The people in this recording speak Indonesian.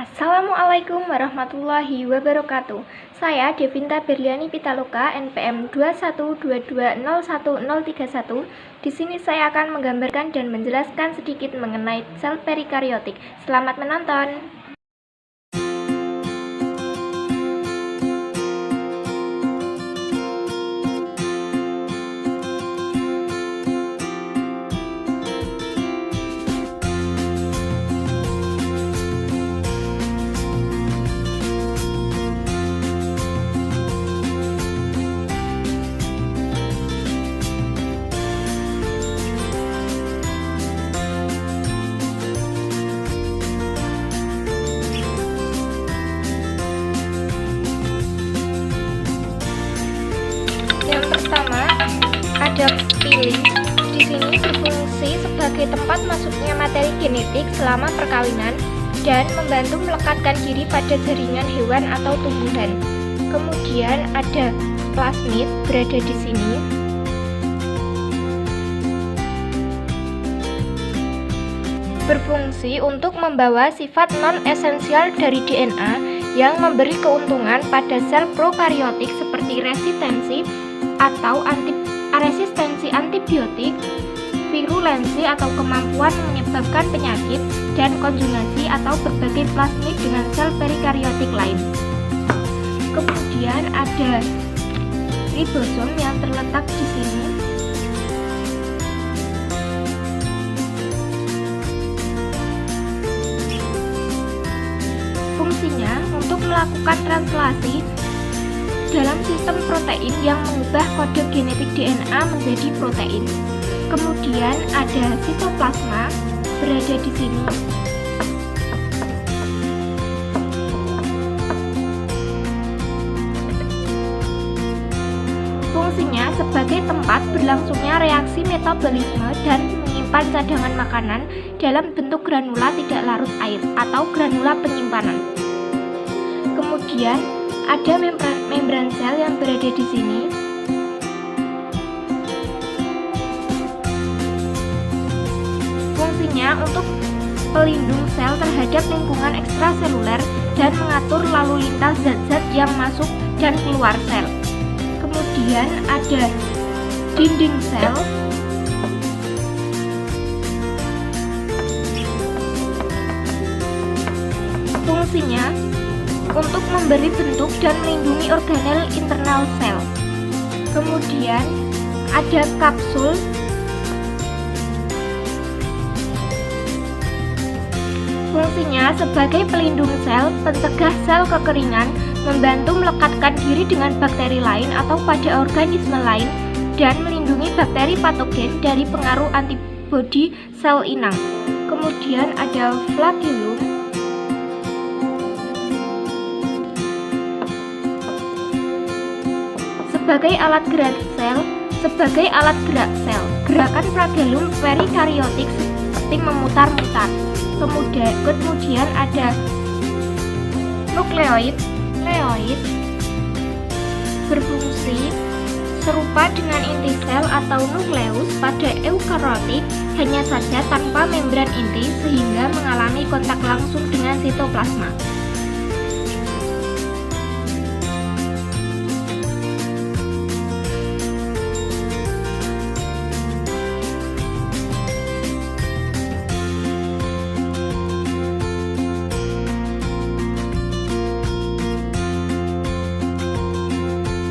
Assalamualaikum warahmatullahi wabarakatuh. Saya Devinta Berliani Pitaloka, NPM 212201031. Di sini saya akan menggambarkan dan menjelaskan sedikit mengenai sel perikariotik. Selamat menonton. Yang pertama, ada pilin. Di sini berfungsi sebagai tempat masuknya materi genetik selama perkawinan dan membantu melekatkan diri pada jaringan hewan atau tumbuhan. Kemudian ada plasmid berada di sini. Berfungsi untuk membawa sifat non-esensial dari DNA yang memberi keuntungan pada sel prokariotik seperti resistensi atau resistensi antibiotik, virulensi atau kemampuan menyebabkan penyakit, dan konjugasi atau berbagai plasmid dengan sel perikariotik lain. Kemudian ada ribosom yang terletak di sini. Fungsinya untuk melakukan translasi dalam sistem protein yang mengubah kode genetik DNA menjadi protein. Kemudian ada sitoplasma berada di sini. Fungsinya sebagai tempat berlangsungnya reaksi metabolisme dan menyimpan cadangan makanan dalam bentuk granula tidak larut air atau granula penyimpanan. Kemudian ada membran sel yang berada di sini. Fungsinya untuk pelindung sel terhadap lingkungan ekstraseluler dan mengatur lalu lintas zat-zat yang masuk dan keluar sel. Kemudian ada dinding sel. Fungsinya untuk memberi bentuk dan melindungi organel internal sel. Kemudian ada kapsul. Fungsinya sebagai pelindung sel, pencegah sel kekeringan, membantu melekatkan diri dengan bakteri lain atau pada organisme lain, dan melindungi bakteri patogen dari pengaruh antibodi sel inang. Kemudian ada flagellum. Sebagai alat gerak sel, gerakan flagellum perikariotik seperti memutar-mutar. Kemudian ada nukleoid. Berfungsi serupa dengan inti sel atau nukleus pada eukariotik, hanya saja tanpa membran inti sehingga mengalami kontak langsung dengan sitoplasma.